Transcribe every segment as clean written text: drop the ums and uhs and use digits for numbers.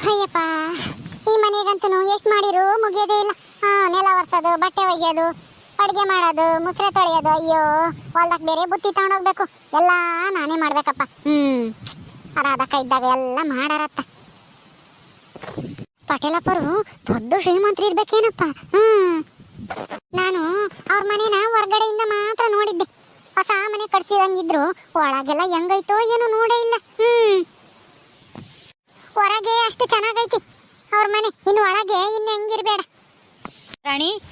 ಅಯ್ಯಪ್ಪ, ಈ ಮನೆಗಂತೂ ಎಷ್ಟು ಮಾಡಿರು ಮುಗಿಯೋದೇ ಇಲ್ಲ. ನೆಲ ಒರೆಸೋದು, ಬಟ್ಟೆ ಒಗೆಯೋದು, ಅಡುಗೆ ಮಾಡೋದು, ಮುಸ್ರೆ ತೊಳೆಯೋದು. ಅಯ್ಯೋ, ಹೊಲ್ದಕ್ಕೆ ಬೇರೆ ಬುತ್ತಿ ತಗೊಂಡೋಗ್ಬೇಕು. ಎಲ್ಲ ನಾನೇ ಮಾಡ್ಬೇಕಪ್ಪ. ರಾಧಕ್ಕ ಇದ್ದಾಗ ಎಲ್ಲ ಮಾಡಾರತ್ತ. ಪಟೇಲಪ್ಪರು ದೊಡ್ಡ ಶ್ರೀಮಂತರು ಇರ್ಬೇಕೇನಪ್ಪ. ನಾನು ಅವ್ರ ಮನೇನ ಹೊರಗಡೆಯಿಂದ ಮಾತ್ರ ನೋಡಿದ್ದೆ. ಹೊಸ ಮನೆ ಕಟ್ಸಿದಂಗಿದ್ರು, ಒಳಗೆಲ್ಲ ಹೆಂಗೈತೋ ಏನೋ ನೋಡೇ ಇಲ್ಲ. ಹೊರಗೆ ಅಷ್ಟು ಚೆನ್ನಾಗೈತಿ ಅವ್ರ ಮನೆ, ಇನ್ನು ಒಳಗೆ ಇನ್ನು ಹೆಂಗಿರ್ಬೇಡ.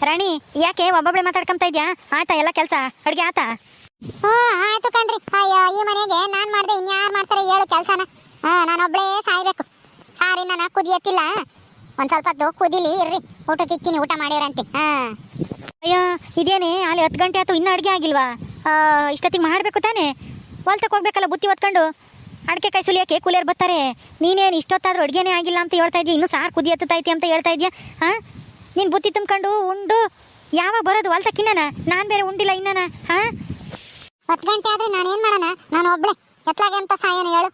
ರಾಣಿ ಯಾಕೆ ಒಬ್ಬೊಬ್ಳೆ ಮಾತಾಡ್ಕೊಂತ ಇದ್ಯಾ? ಆಯ್ತಾ ಎಲ್ಲ ಕೆಲಸ, ಅಡ್ಗೆ ಆತಾ? ಆಯ್ತು ಕಣ್ರಿ. ಅಯ್ಯೋ, ಈ ಮನೆಗೆ ನಾನ್ ಮಾಡ್ದೆ ಇನ್ಯಾರು ಮಾಡ್ತಾರೆ ಹೇಳು ಕೆಲ್ಸನ? ನಾನೊಬ್ಳೇ ಸಾಯ್ಬೇಕು. ಸಾರಿನ ಕುದಿಯತ್ತಿಲ್ಲ, ಒಂದ್ ಸ್ವಲ್ಪ ಹೊತ್ತು ಕುದಿಲಿ ಇರ್ರಿ, ಊಟಕ್ಕೆ ಇಕ್ತೀನಿ, ಊಟ ಮಾಡಿರಂತೆ. ಅಯ್ಯೋ, ಇದೇನೆ ಅಲ್ಲಿ 10 ಗಂಟೆ ಆಯ್ತು, ಇನ್ನೂ ಅಡುಗೆ ಆಗಿಲ್ವಾ? ಇಷ್ಟೊತ್ತಿಗೆ ಮಾಡಬೇಕು ತಾನೇ? ಹೊಲ್ತಕ್ಕೆ ಹೋಗ್ಬೇಕಲ್ಲ ಬುತ್ತಿ ಹೊತ್ಕೊಂಡು. ಅಡಿಕೆ ಕಾಯಿ ಸುಲಿಯೋಕೆ ಕೂಲಿಯರ್ ಬರ್ತಾರೆ. ನೀನೇನು ಇಷ್ಟೊತ್ತಾದ್ರೂ ಅಡುಗೆನೇ ಆಗಿಲ್ಲ ಅಂತ ಹೇಳ್ತಾ ಇದೀಯ, ಇನ್ನೂ ಸಾರು ಕುದಿ ಹತ್ತೈತಿ ಅಂತ ಹೇಳ್ತಾ ಇದೆಯಾ? ನೀನು ಬುತ್ತಿ ತುಂಬ್ಕೊಂಡು ಉಂಡು ಯಾವಾಗ ಬರೋದು ಹೊಲ್ತಕ್ಕಿನ್ನ? ನಾನು ಬೇರೆ ಉಂಡಿಲ್ಲ ಇನ್ನನ. 10 ಗಂಟೆ ಆದ್ರೆ ನಾನೇನ್ ಮಾಡೋಣ? ನಾನು ಒಬ್ಳೆ ಎತ್ಲಾಗೆ ಅಂತ ಸಾಯನ ಹೇಳು?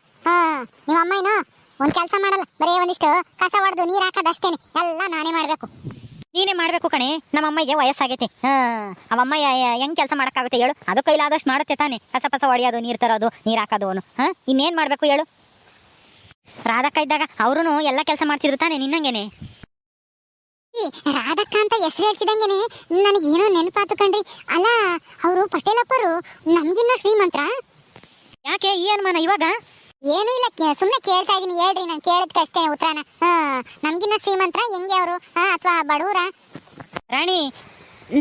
ನಿಮ್ಮ ಅಮ್ಮ ಏನೋ ಒಂದ್ ಕೆಲಸ ಮಾಡಲ್ಲ, ಬರೀ ಒಂದಿಷ್ಟು ಕಸ ಹೊಡೆದು ನೀರು ಹಾಕೋದಷ್ಟೇನೆ, ಎಲ್ಲ ನಾನೇ ಮಾಡ್ಬೇಕು. ನೀನೇ ಮಾಡಬೇಕು ಕಣೆ. ನಮ್ಮಮ್ಮಗೆ ವಯಸ್ಸಾಗೈತಿ. ಅವಮ್ಮ ಹೆಂಗೆ ಕೆಲಸ ಮಾಡೋಕ್ಕಾಗುತ್ತೆ ಹೇಳು? ಅದು ಕೈಲಾದಷ್ಟು ಮಾಡುತ್ತೆ ತಾನೆ, ಕಸ ಹೊಡೆಯೋದು, ನೀರು ತರೋದು, ನೀರು ಹಾಕೋದು. ಇನ್ನೇನು ಮಾಡಬೇಕು ಹೇಳು? ರಾಧಕ್ಕ ಇದ್ದಾಗ ಅವರು ಎಲ್ಲ ಕೆಲಸ ಮಾಡ್ತಿದ್ರು ತಾನೆ ನಿನ್ನಂಗೆನೆ. ರಾಧಕ್ಕ ಅಂತ ಹೆಸರು ಹೇಳ್ತಿದಂಗೆನೆ ನನಗೇನೋ ನೆನಪಾತು ಕಣ್ರಿ. ಅಲ್ಲ, ಅವರು ಪಟೇಲಪ್ಪರು ನಮ್ಗಿನ್ನ ಶ್ರೀಮಂತ್ರ? ಯಾಕೆ ಈ ಅನುಮಾನ ಇವಾಗ? ಏನೂ ಇಲ್ಲ, ಸುಮ್ಮನೆ ಕೇಳ್ತಾ ಇದೀನಿ, ಹೇಳ್ರಿ. ನಾನು ಕೇಳಿದ್ಕಷ್ಟೇ ಉತ್ತರನ. ನಮ್ಗಿನ್ನ ಶ್ರೀಮಂತ್ರ ಹೆಂಗೆ ಅವರು, ಅಥವಾ ಬಡವರ? ರಾಣಿ,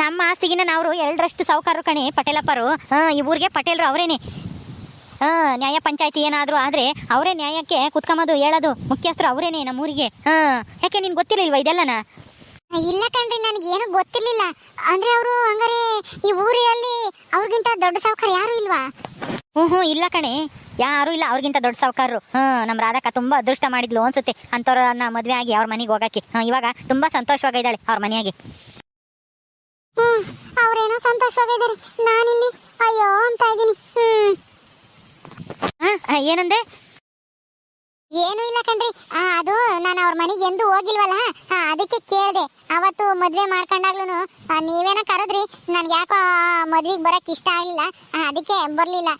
ನಮ್ಮ ಆಸ್ತಿಗಿನ್ನ ನಾವು 2ರಷ್ಟು ಸಾಹುಕಾರರು ಕಣೆ ಪಟೇಲಪ್ಪರು. ಈ ಊರಿಗೆ ಪಟೇಲರು ಅವರೇನೆ. ನ್ಯಾಯ ಪಂಚಾಯತಿ ಏನಾದರೂ ಆದರೆ ಅವರೇ ನ್ಯಾಯಕ್ಕೆ ಕುತ್ಕೊಂಬೋದು, ಹೇಳೋದು ಮುಖ್ಯಸ್ಥರು ಅವರೇನೆ ನಮ್ಮೂರಿಗೆ. ಯಾಕೆ ನಿನ್ಗೆ ಗೊತ್ತಿರಲಿಲ್ವಾ ಇದೆಲ್ಲನ? ಇಲ್ಲ ಕಣ್ರಿ, ನನಗೇನು ಗೊತ್ತಿರ್ಲಿಲ್ಲ. ಅಂದ್ರೆ ಅವರು ಹಂಗಾರೆ ಈ ಊರಲ್ಲಿ ಅವ್ರಿಗಿಂತ ದೊಡ್ಡ ಸಾಹುಕಾರ ಯಾರು ಇಲ್ವಾ? ಇಲ್ಲ ಕಣೆ, ಯಾರು ಇಲ್ಲ ಅವ್ರಿಗಿಂತ ದೊಡ್ಡ ಸಾಹುಕಾರರು. ನಮ್ಮ ರಾಧಕ್ಕ ತುಂಬಾ ಅದೃಷ್ಟ ಮಾಡಿದ್ಲು ಅನ್ಸುತ್ತೆ ಅಂಥವ್ರನ್ನ ಮದುವೆ ಆಗಿ ಅವ್ರ ಮನೆಗೆ ಹೋಗಕ್ಕೆ. ಇವಾಗ ತುಂಬಾ ಸಂತೋಷವಾಗಿದ್ದಾಳೆ ಅವ್ರ ಮನೆಯಾಗೆ. ಅವ್ರೇನೋ ಸಂತೋಷವಾಗಿದ್ದಾರೆ, ನಾನಿಲ್ಲಿ ಅಯ್ಯೋ ಅಂತ ಇದ್ದೀನಿ. ಏನಂದೆ? ಏನೂ ಇಲ್ಲ ಕಣ್ರಿ. ಅದು ನಾನು ಅವ್ರ ಮನೆಗೆ ಎಂದೂ ಹೋಗಿಲ್ವಲ್ಲ, ಅದಕ್ಕೆ ಕೇಳಿದೆ. ಅವತ್ತು ಮದ್ವೆ ಮಾಡ್ಕೊಂಡಾಗ್ಲೂ ನೀವೇನ ಕರೆದ್ರಿ, ನನ್ಗೆ ಯಾಕೋ ಮದ್ವೆಗೆ ಬರಕ್ ಇಷ್ಟ ಆಗ್ಲಿಲ್ಲ, ಅದಕ್ಕೆ ಬರ್ಲಿಲ್ಲ.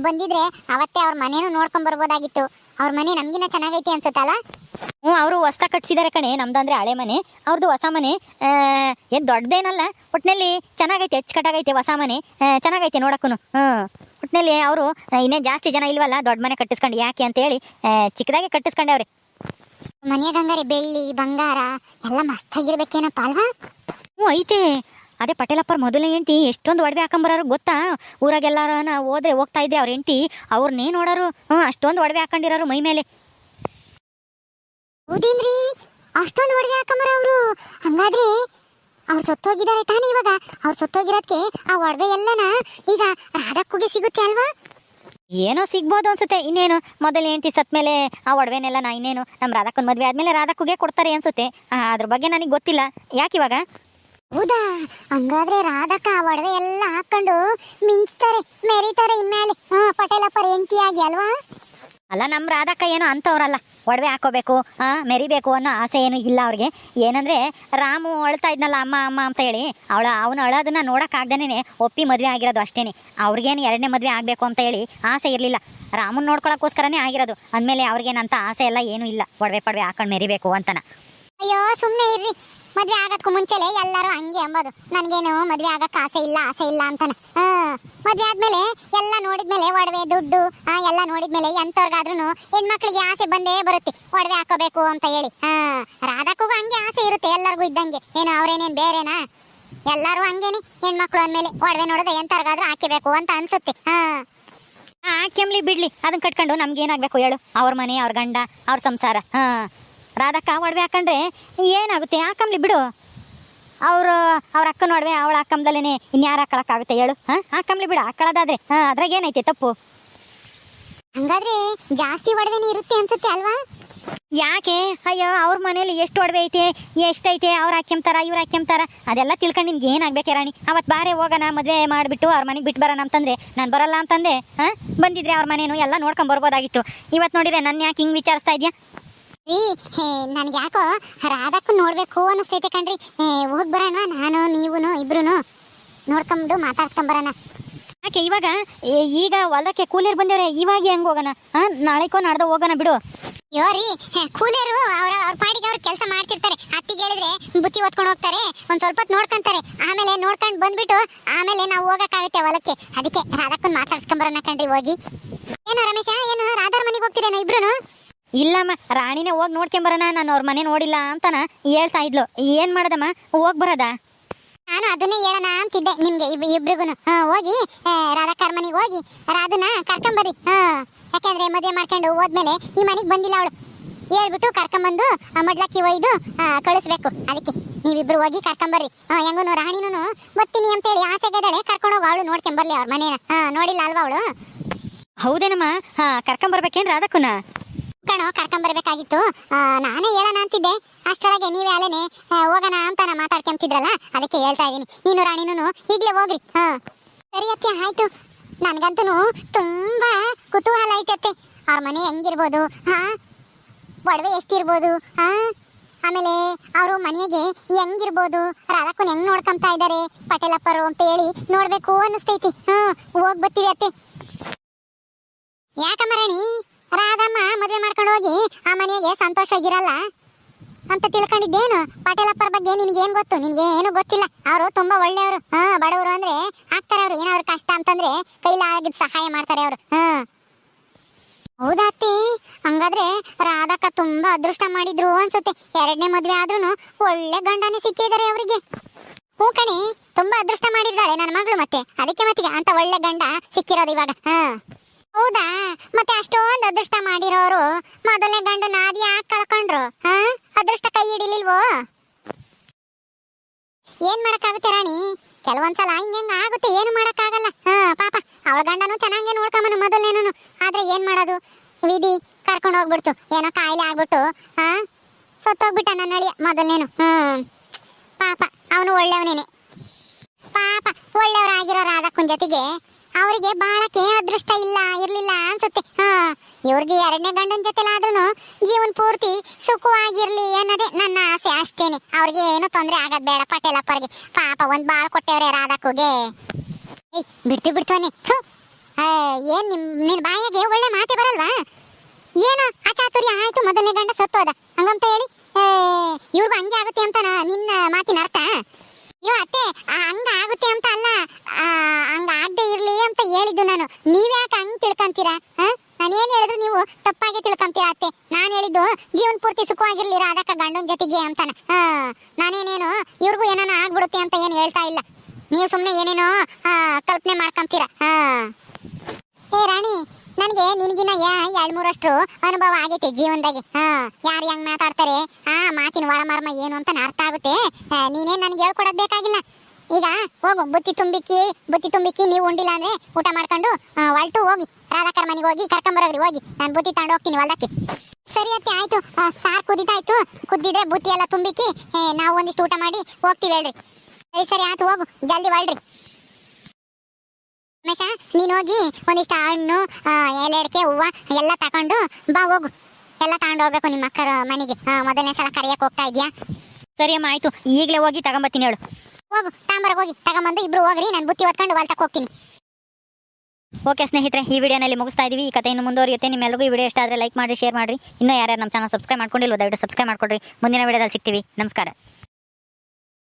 ಬಂದಿದ್ರೆ ಅವತ್ತೇ ಅವ್ರ ಮನೇನು ನೋಡ್ಕೊಂಡ್ ಬರ್ಬೋದಾಗಿತ್ತು. ಅವ್ರ ಮನೆ ನಮ್ಗಿನ್ನ ಚೆನ್ನಾಗೈತಿ ಅನ್ಸುತ್ತಲ್ಲ? ಅವರು ಹೊಸ ಕಟ್ಸಿದಾರೆ ಕಣೆ. ನಮ್ದಂದ್ರೆ ಹಳೆ ಮನೆ, ಅವ್ರದ್ದು ಹೊಸ ಮನೆ. ಏನು ದೊಡ್ಡದೇನಲ್ಲ, ಒಟ್ಟಿನಲ್ಲಿ ಚೆನ್ನಾಗೈತೆ, ಅಚ್ಚುಕಟ್ಟಾಗೈತೆ. ಹೊಸ ಮನೆ ಚೆನ್ನಾಗೈತೆ ನೋಡಕ್ಕೂ. ಒಟ್ಟಿನಲ್ಲಿ ಅವರು ಇನ್ನೇನು ಜಾಸ್ತಿ ಜನ ಇಲ್ವಲ್ಲ, ದೊಡ್ಡ ಮನೆ ಕಟ್ಟಿಸ್ಕೊಂಡು ಯಾಕೆ ಅಂತೇಳಿ ಚಿಕ್ಕದಾಗೆ ಕಟ್ಟಿಸ್ಕೊಂಡವ್ರೆ. ಮನೆಯಾಗ ಹಂಗಾರೆ ಬೆಳ್ಳಿ ಬಂಗಾರ ಎಲ್ಲ ಮಸ್ತಾಗಿರ್ಬೇಕೇನಪ್ಪ ಅಲ್ವಾ? ಐತೆ. ಅದೇ ಪಟೇಲಪ್ಪರ ಮೊದಲನೇ ಹೆಂಡತಿ ಎಷ್ಟೊಂದು ಒಡವೆ ಹಾಕೊಂಬರೋರು ಗೊತ್ತಾ? ಊರಾಗೆಲ್ಲಾರ ಹೋದ್ರೆ ಹೋಗ್ತಾ ಇದ್ದೆ ಅವ್ರ ಹೆಂಡತಿ, ಅವ್ರನ್ನೇ ನೋಡೋರು. ಅಷ್ಟೊಂದು ಒಡವೆ ಹಾಕೊಂಡಿರೋರು ಮೈ ಮೇಲೆ. ಹೌದೇನ್ರಿ? ಅಷ್ಟೊಂದು ಒಡವೆ ಹಾಕೊಂಬರ ಅವರು? ಹಂಗಾದ್ರೆ ಅವ್ರು ಸತ್ತೋಗಿದ್ದಾರೆ ತಾನೇ ಇವಾಗ? ಅವ್ರು ಸತ್ತೋಗಿರೋದಕ್ಕೆ ಆ ಒಡವೆ ಎಲ್ಲನ ಈಗ ರಾಧಕ್ಕುಗೆ ಸಿಗುತ್ತೆ ಅಲ್ವಾ? ಏನೋ ಸಿಗ್ಬೋದು ಅನ್ಸುತ್ತೆ. ಇನ್ನೇನು ಮೊದಲನೇ ಹೆಂಡತಿ ಸತ್ ಮೇಲೆ ಆ ಒಡವೆನೆಲ್ಲ ಇನ್ನೇನು ನಮ್ಮ ರಾಧಕ್ಕನ ಮದುವೆ ಆದ್ಮೇಲೆ ರಾಧಕ್ಕುಗೆ ಕೊಡ್ತಾರೆ ಅನ್ಸುತ್ತೆ. ಅದ್ರ ಬಗ್ಗೆ ನನಗೆ ಗೊತ್ತಿಲ್ಲ. ಯಾಕಿವಾಗ? ಹೌದಾ? ಹಂಗಾದ್ರೆ ರಾಧಕ್ಕ ಆ ಒಡವೆ ಎಲ್ಲ ಹಾಕೊಂಡು ಮಿಂಚ್ತಾರೆ, ಮೆರಿತಾರೆ ಇನ್ಮೇಲೆ ಪಟೇಲಪ್ಪರ ಹೆಂಡತಿಯಾಗಿ ಅಲ್ವಾ? ಅಲ್ಲ, ನಮ್ಮ ರಾಧಕ್ಕ ಏನೋ ಅಂತವ್ರಲ್ಲ, ಒಡವೆ ಹಾಕೋಬೇಕು, ಮೆರಿಬೇಕು ಅನ್ನೋ ಆಸೆ ಏನು ಇಲ್ಲ ಅವ್ರಿಗೆ. ಏನಂದ್ರೆ ರಾಮು ಅಳ್ತಾ ಇದ್ನಲ್ಲ ಅಮ್ಮ ಅಮ್ಮ ಅಂತ ಹೇಳಿ, ಅವನು ಅಳೋದನ್ನ ನೋಡೋಕ್ಕಾಗ್ದೇನೆ ಒಪ್ಪಿ ಮದುವೆ ಆಗಿರೋದು ಅಷ್ಟೇನೆ. ಅವ್ರಿಗೇನು 2ನೇ ಮದುವೆ ಆಗಬೇಕು ಅಂತ ಹೇಳಿ ಆಸೆ ಇರಲಿಲ್ಲ. ರಾಮನ್ ನೋಡ್ಕೊಳಕ್ಕೋಸ್ಕರನೇ ಆಗಿರೋದು. ಅಂದಮೇಲೆ ಅವ್ರಿಗೇನಂತ ಆಸೆ ಎಲ್ಲ ಏನೂ ಇಲ್ಲ, ಒಡವೆ ಪಡವೆ ಹಾಕೊಂಡು ಮೆರಿಬೇಕು ಅಂತನ. ಅಯ್ಯೋ, ಸುಮ್ಮನೆ ಇರ್ರಿ. ಮದ್ವೆ ಆಗಕ್ಕೂ ಮುಂಚೆಲೆ ಎಲ್ಲರೂ ಹಂಗೆ ಅಂಬೋದು, ನನ್ಗೇನು ಮದ್ವೆ ಆಗಕ್ಕೆ ಆಸೆ ಇಲ್ಲ ಅಂತಾನ. ಮದ್ವೆ ಆದ್ಮೇಲೆ ಎಲ್ಲ ನೋಡಿದ್ಮೇಲೆ ಒಡವೆ ದುಡ್ಡು ಎಲ್ಲ ನೋಡಿದ್ಮೇಲೆ ಎಂತವ್ರಿಗಾದ್ರೂ ಹೆಣ್ಮಕ್ಳಿಗೆ ಆಸೆ ಬಂದೇ ಬರುತ್ತೆ, ಒಡವೆ ಹಾಕೋಬೇಕು ಅಂತ ಹೇಳಿ. ರಾಧಕ್ಕೂ ಹಂಗೆ ಆಸೆ ಇರುತ್ತೆ, ಎಲ್ಲರಿಗೂ ಇದ್ದಂಗೆ. ಏನು ಅವ್ರೇನೇನು ಬೇರೆನಾ? ಎಲ್ಲರೂ ಹಂಗೇನೆ, ಹೆಣ್ಮಕ್ಳು ಅಂದ್ಮೇಲೆ ಒಡವೆ ನೋಡಿದ್ರೆ ಎಂತವ್ರಿಗಾದ್ರೂ ಹಾಕಿಬೇಕು ಅಂತ ಅನ್ಸುತ್ತೆ. ಹಾಕ್ಯಮ್ಲಿ ಬಿಡ್ಲಿ, ಅದನ್ನ ಕಟ್ಕೊಂಡು ನಮ್ಗೇನಾಗಬೇಕು ಹೇಳು? ಅವ್ರ ಮನೆ, ಅವ್ರ ಗಂಡ, ಅವ್ರ ಸಂಸಾರ. ರಾಧಕ್ಕ ಒಡವೆ ಹಾಕೊಂಡ್ರೆ ಏನಾಗುತ್ತೆ? ಹಾಕಂಬ್ಲಿ ಬಿಡು. ಅವ್ರ ಅಕ್ಕನ ಒಡವೆ ಅವಳ ಹಾಕಂದಲೇನೆ ಇನ್ಯಾರು ಹಾಕೊಳಕ್ಕಾಗುತ್ತೆ ಹೇಳು? ಹಾಕಂಬ್ಲಿ ಬಿಡು, ಹಾಕೊಳ್ಳೋದಾದ್ರೆ. ಅದ್ರಾಗ ಏನೈತೆ ತಪ್ಪು? ಹಂಗಾದ್ರೆ ಜಾಸ್ತಿ ಒಡವೆನೇ ಇರುತ್ತೆ ಅನ್ಸುತ್ತೆ ಅಲ್ವಾ? ಯಾಕೆ? ಅಯ್ಯೋ, ಅವ್ರ ಮನೇಲಿ ಎಷ್ಟು ಒಡವೆ ಐತೆ, ಎಷ್ಟೈತೆ, ಅವ್ರು ಹಾಕ್ಯಂತಾರ, ಇವ್ರು ಹಾಕ್ಯಂತಾರ, ಅದೆಲ್ಲ ತಿಳ್ಕೊಂಡು ನಿಮ್ಗೆ ಏನಾಗಬೇಕೆ ರಾಣಿ? ಅವತ್ತು ಬಾರೆ ಹೋಗೋಣ, ಮದುವೆ ಮಾಡಿಬಿಟ್ಟು ಅವ್ರ ಮನೆಗೆ ಬಿಟ್ಟು ಬರೋಣ ಅಂತಂದ್ರೆ ನಾನು ಬರೋಲ್ಲ ಅಂತಂದೆ. ಬಂದಿದ್ರೆ ಅವ್ರ ಮನೇನು ಎಲ್ಲ ನೋಡ್ಕೊಂಡು ಬರ್ಬೋದಾಗಿತ್ತು. ಇವತ್ತು ನೋಡಿದ್ರೆ ನನ್ನ ಯಾಕೆ ಹಿಂಗೆ ವಿಚಾರಿಸ್ತಾ ಇದೆಯಾ? ರೀ ನನ್ಗೆ ಯಾಕೋ ರಾಧಕ್ಕೂ ನೋಡ್ಬೇಕು ಅನ್ನಿಸ್ತೈತೆ ಕಣ್ರಿ. ಹೋಗ್ ಬರೋಣ, ನಾನು ನೀವುನು ಇಬ್ರುನು ನೋಡ್ಕೊಂಡು ಮಾತಾಡ್ಕೊಂಬರೋಣ. ಯಾಕೆ ಇವಾಗ ಈಗ ಹೊಲಕ್ಕೆ ಕೂಲಿಯರ್ ಬಂದವ್ರೆ, ಇವಾಗ ಹೆಂಗ್ ಹೋಗೋಣ? ನಾಳೆಕೋ ನಾಡ್ದ ಹೋಗೋಣ ಬಿಡು. ಅಯ್ಯೋ ರೀ, ಕೂಲಿಯರು ಅವ್ರ ಪಾಡಿಗೆ ಅವ್ರು ಕೆಲಸ ಮಾಡ್ತಿರ್ತಾರೆ. ಅತ್ತಿಗೆ ಹೇಳಿದ್ರೆ ಬುತ್ತಿ ಹೊತ್ಕೊಂಡು ಹೋಗ್ತಾರೆ, ಒಂದ್ ಸ್ವಲ್ಪ ಹೊತ್ತು ನೋಡ್ಕೊಂತಾರೆ, ಆಮೇಲೆ ನೋಡ್ಕೊಂಡು ಬಂದ್ಬಿಟ್ಟು ಆಮೇಲೆ ನಾವು ಹೋಗಕ್ಕಾಗುತ್ತೆ ಹೊಲಕ್ಕೆ. ಅದಕ್ಕೆ ರಾಧಕ್ಕನ್ ಮಾತಾಡ್ಸ್ಕೊಂಬರೋಣ ಕಣ್ರಿ ಹೋಗಿ. ಏನು ರಮೇಶ, ಏನು ರಾಧಾರ ಮನೆಗೆ ಹೋಗ್ತಿರೇನೋ ಇಬ್ರುನು? ಇಲ್ಲಮ್ಮ, ರಾಣಿನೇ ಹೋಗಿ ನೋಡ್ಕೊಂಬರೋಣ, ನಾನು ಅವ್ರ ಮನೆ ನೋಡಿಲ್ಲ ಅಂತಾನ ಹೇಳ್ತಾ ಇದ್ಲು. ಏನ್ ಮಾಡದಮ್ಮ, ಹೋಗ್ ಬರೋದಾ? ನಾನು ಅದನ್ನೇ ಹೇಳೋಣ ಅಂತಿದ್ದೆ ನಿಮ್ಗೆ ಇಬ್ರಿಗೂ. ಹೋಗಿ ರಾಧಾಕರ್ ಮನೆಗೆ ಹೋಗಿ ರಾಧನ ಕರ್ಕೊಂಬರ್ರಿ. ಯಾಕೆಂದ್ರೆ ಮದುವೆ ಮಾಡ್ಕೊಂಡು ಹೋದ್ಮೇಲೆ ಈ ಮನೆಗೆ ಬಂದಿಲ್ಲ ಅವಳು, ಹೇಳ್ಬಿಟ್ಟು ಕರ್ಕೊಂಬಂದು ಮಡ್ಲಕ್ಕಿ ಒಯ್ದು ಕಳಿಸ್ಬೇಕು. ಅದಕ್ಕೆ ನೀವಿಬ್ರು ಹೋಗಿ ಕರ್ಕೊಂಬರ್ರಿ. ಹೆಂಗೂ ರಾಣಿನೂ ಬರ್ತೀನಿ ಅಂತೇಳಿ ಆಸೆಗೆದಾಳೆ, ಕರ್ಕೊಂಡೋಗಿ ಅವಳು ನೋಡ್ಕೊಂಬರ್ಲಿ ಅವ್ರ ಮನೇನ. ನೋಡಿಲ್ಲ ಅಲ್ವಾ ಅವಳು? ಹೌದೇನಮ್ಮ, ಕರ್ಕೊಂಬರ್ಬೇಕೇನ್ ರಾಧಕ್ಕನ? ಕಣೋ, ಕರ್ಕೊಂಬರ್ಬೇಕಾಗಿತ್ತು. ನಾನೇ ಹೇಳೋಣ ಅಂತಿದ್ದೆ, ಅಷ್ಟೊಳಗೆ ನೀವೇ ಅಲ್ಲೇನೆ ಹೋಗೋಣ ಅಂತ ಮಾತಾಡ್ಕೊಂತಿದ್ರಲ್ಲ, ಅದಕ್ಕೆ ಹೇಳ್ತಾ ಇದ್ದೀನಿ. ನೀನು ರಾಣಿನೂ ಈಗಲೇ ಹೋಗ್ರಿ. ಸರಿ ಅತ್ತೆ, ಆಯ್ತು. ನನ್ಗಂತೂ ತುಂಬಾ ಕುತೂಹಲ ಐತತ್ತೆ. ಅವ್ರ ಮನೆ ಹೆಂಗಿರ್ಬೋದು, ಒಡವೆ ಎಷ್ಟಿರ್ಬೋದು, ಆಮೇಲೆ ಅವರು ಮನೆಗೆ ಹೆಂಗಿರ್ಬೋದು, ರಾಧಕ್ಕನ್ ಹೆಂಗ್ ನೋಡ್ಕೊಂತಾ ಇದ್ದಾರೆ ಪಟೇಲಪ್ಪರು ಅಂತ ಹೇಳಿ ನೋಡ್ಬೇಕು ಅನ್ನಿಸ್ತೈತಿ. ಹೋಗ್ ಬರ್ತೀವಿ ಅತ್ತೆ. ಯಾಕಮ್ಮ ರಾಣಿ, ರಾಧಮ್ಮ ಮದುವೆ ಮಾಡ್ಕೊಂಡು ಹೋಗಿ ಆ ಮನೆಗೆ ಸಂತೋಷವಾಗಿರಲ್ಲ ಅಂತ ತಿಳ್ಕೊಂಡಿದ್ದೇನು? ಪಟೇಲಪ್ಪರ ಬಗ್ಗೆ ನಿನ್ಗೇನ್ ಗೊತ್ತು? ನಿನ್ಗೆ ಏನು ಗೊತ್ತಿಲ್ಲ. ಅವರು ತುಂಬಾ ಒಳ್ಳೆಯವರು. ಬಡವರು ಅಂದ್ರೆ ಆಗ್ತಾರೆ ಅವ್ರು. ಏನಾದ್ರು ಕಷ್ಟ ಅಂತಂದ್ರೆ ಕೈಲಾಗಿದ್ ಸಹಾಯ ಮಾಡ್ತಾರೆ ಅವರು. ಹೌದಾ ಅತ್ತಿ? ಹಂಗಾದ್ರೆ ರಾಧಕ್ಕ ತುಂಬಾ ಅದೃಷ್ಟ ಮಾಡಿದ್ರು ಅನ್ಸುತ್ತೆ. 2ನೇ ಮದ್ವೆ ಆದ್ರೂ ಒಳ್ಳೆ ಗಂಡನೇ ಸಿಕ್ಕಿದ್ದಾರೆ ಅವರಿಗೆ. ಹೂ ಕಣಿ, ತುಂಬಾ ಅದೃಷ್ಟ ಮಾಡಿದ್ದಾಳೆ ನನ್ನ ಮಗಳು. ಮತ್ತೆ ಅದಕ್ಕೆ ಮತ್ತಿಗೆ ಅಂತ ಒಳ್ಳೆ ಗಂಡ ಸಿಕ್ಕಿರೋದು ಇವಾಗ. ಹೌದಾ? ಮತ್ತೆ ಅಷ್ಟೊಂದು ಅದೃಷ್ಟ ಮಾಡಿರೋರು ಮೊದಲನೇ ಗಂಡು ನಾದಿ ಯಾಕೆ ಕಳ್ಕೊಂಡ್ರು? ಅದೃಷ್ಟ ಕೈ ಹಿಡಿಲಿಲ್ವೋ? ಏನ್ ಮಾಡಕ್ಕಾಗುತ್ತೆ ರಾಣಿ, ಕೆಲವೊಂದ್ಸಲ ಹಿಂಗ ಆಗುತ್ತೆ, ಏನು ಮಾಡಕ್ಕಾಗಲ್ಲ. ಪಾಪ ಅವಳ ಗಂಡನು ಚೆನ್ನಾಗೆ ನೋಡ್ಕೊಂಬನು ಮೊದಲನೇನು. ಆದ್ರೆ ಏನ್ ಮಾಡೋದು, ವಿಧಿ ಕರ್ಕೊಂಡು ಹೋಗ್ಬಿಡ್ತು. ಏನೋ ಕಾಯಿಲೆ ಆಗ್ಬಿಟ್ಟು ಸತ್ತೋಗ್ಬಿಟ್ಟ ನನ್ನ ಅಳಿಯ ಮೊದಲನೇನು. ಪಾಪ ಅವನು ಒಳ್ಳೆಯವನೇನೆ. ಪಾಪ ಒಳ್ಳೆಯವರಾಗಿರೋ ರಾಧಕ್ಕನ್ ಜೊತೆಗೆ ಅವರಿಗೆ ಬಾಳಕ್ಕೆ ಅದೃಷ್ಟ ಇರ್ಲಿಲ್ಲ ಅನ್ಸುತ್ತೆ. ಇವ್ರಿಗೆ 2ನೇ ಗಂಡನ ಜೊತೆಲಾದ್ರೂ ಜೀವನ ಪೂರ್ತಿ ಸುಖವಾಗಿರ್ಲಿ ಅನ್ನೋದೇ ನನ್ನ ಆಸೆ ಅಷ್ಟೇನೆ. ಅವ್ರಿಗೆ ಏನು ತೊಂದರೆ ಆಗದ್ ಬೇಡ ಪಟೇಲಪ್ಪರಿಗೆ. ಪಾಪ ಒಂದ್ ಬಾಳ್ ಕೊಟ್ಟೇವ್ರೆ ರಾಧಕ್ಕುಗೆ. ಬಿಡ್ತಾನೆ. ಏನ್ ನಿನ್ ಬಾಯಿಗೆ ಒಳ್ಳೆ ಮಾತೆ ಬರಲ್ವಾ? ಏನೋ ಅಚಾತುರ್ಯ ಆಯ್ತು, ಮೊದಲನೇ ಗಂಡ ಸತ್ತೋದ ಹಂಗಂತ ಹೇಳಿ ಇವ್ರಿಗೂ ಹಂಗೆ ಆಗುತ್ತೆ ಅಂತ ನಿನ್ನ ಮಾತಿನ ಅರ್ಥ? ಅಯ್ಯೋ ಅತ್ತೆ, ಹಂಗ ಆಗುತ್ತೆ ಅಂತ ಅಲ್ಲ, ಹಂಗ ಆಗದೆ ಇರ್ಲಿ ಅಂತ ಹೇಳಿದ್ದು ನಾನು. ನೀವ್ಯಾಕೆ ಹಂಗ್ ತಿಳ್ಕೊಂತೀರಾ? ನಾನೇನ್ ಹೇಳಿದ್ರು ನೀವು ತಪ್ಪಾಗಿ ತಿಳ್ಕೊಂತೀರಾ ಅತ್ತೆ. ನಾನ್ ಹೇಳಿದ್ದು ಜೀವನ್ ಪೂರ್ತಿ ಸುಖವಾಗಿರ್ಲಿ ರಾಧಕ್ಕ ಗಂಡನ ಜೊತೆಗೆ ಅಂತಾನ. ನಾನೇನೇನು ಇವ್ರಿಗೂ ಏನಾನ ಆಗ್ಬಿಡುತ್ತೆ ಅಂತ ಏನ್ ಹೇಳ್ತಾ ಇಲ್ಲ. ನೀವು ಸುಮ್ನೆ ಏನೇನೋ ಕಲ್ಪನೆ ಮಾಡ್ಕೊಂತೀರಾ. ರಾಣಿ, ನನ್ಗೆ ನಿನ್ಗಿನ 2-3 ಅನುಭವ ಆಗೈತೆ ಜೀವನದಾಗೆ. ಯಾರು ಹೆಂಗ್ ಮಾತಾಡ್ತಾರೆ, ಮಾತಿನ ಒಳಮರ್ಮ ಏನು ಅಂತ ಅರ್ಥ ಆಗುತ್ತೆ. ನೀನೇನ್ ನನ್ಗೆ ಹೇಳ್ಕೊಡೋದ್ ಬೇಕಾಗಿಲ್ಲ. ಈಗ ಹೋಗು, ಬುತ್ತಿ ತುಂಬಿಕ್ಕಿ ನೀವು ಉಂಡಿಲ್ಲ ಅಂದ್ರೆ ಊಟ ಮಾಡ್ಕೊಂಡು ಹೊರಟು ಹೋಗಿ ರಾಧಾಕರ್ ಮನೆಗೆ ಹೋಗಿ ಕರ್ಕೊಂಬರೋಗ್ರಿ. ಹೋಗಿ ನಾನು ಬುತ್ತಿ ತಗೊಂಡು ಹೋಗ್ತೀನಿ ಹೊಲಕ್ಕೆ. ಸರಿ ಅತ್ತೆ, ಆಯ್ತು. ಸಾರು ಕುದಿತಾಯ್ತು, ಕುದ್ದಿದ್ರೆ ಬುತ್ತಿ ಎಲ್ಲ ತುಂಬಿಕ್ಕಿ ನಾವು ಒಂದಿಷ್ಟು ಊಟ ಮಾಡಿ ಹೋಗ್ತೀವಿ ಹೇಳ್ರಿ. ಸರಿ ಆಯ್ತು, ಹೋಗು ಜಲ್ದಿ ಹೊರಡ್ರಿ. ರಮೇಶ, ನೀನ್ ಹೋಗಿ ಒಂದಿಷ್ಟು ಹಣ್ಣು, ಎಲೆ ಅಡಿಕೆ, ಹೂವ ಎಲ್ಲ ತಕೊಂಡು ಬಾ. ಹೋಗು, ಎಲ್ಲ ತಗೊಂಡು ಹೋಗ್ಬೇಕು ನಿಮ್ಮ ಅಕ್ಕರ ಮನೆಗೆ. ಮೊದಲನೇ ಸಲ ಕರೆಯಕ್ಕೆ ಹೋಗ್ತಾ ಇದ್ಯಾ? ಸರಿ ಅಮ್ಮ, ಆಯ್ತು. ಈಗಲೇ ಹೋಗಿ ತಗೊಂಬತ್ತೀನಿ ಹೇಳು. ಹೋಗು, ತಾಂಬರಕ್ಕೆ ಹೋಗಿ ತಗೊಂಬಂದು ಇಬ್ರು ಹೋಗ್ರಿ. ನಾನು ಬುತ್ತಿ ಹೊತ್ಕೊಂಡು ಹೊಲ್ತಕ್ಕೆ ಹೋಗ್ತೀನಿ. ಓಕೆ ಸ್ನೇಹಿತರೆ, ಈ ವಿಡಿಯೋನಲ್ಲಿ ಮುಗಿಸ್ತಾ ಇದೀವಿ. ಈ ಕಥೆಯನ್ನು ಮುಂದುವರಿಯುತ್ತೆ. ನಿಮ್ಮೆಲ್ಲರಿಗೂ ಈ ವಿಡಿಯೋ ಇಷ್ಟ ಆದರೆ ಲೈಕ್ ಮಾಡಿ, ಶೇರ್ ಮಾಡಿರಿ. ಇನ್ನೂ ಯಾರ್ಯಾರು ನಮ್ಮ ಚಾನಲ್ ಸಬ್ಸ್ಕ್ರೈಬ್ ಮಾಡ್ಕೊಂಡಿಲ್ವೋ ದಯವಿಟ್ಟು ಸಬ್ಸ್ಕ್ರೈಬ್ ಮಾಡ್ಕೊಡ್ರಿ. ಮುಂದಿನ ವಿಡಿಯೋದಲ್ಲಿ ಸಿಗ್ತೀವಿ. ನಮಸ್ಕಾರ.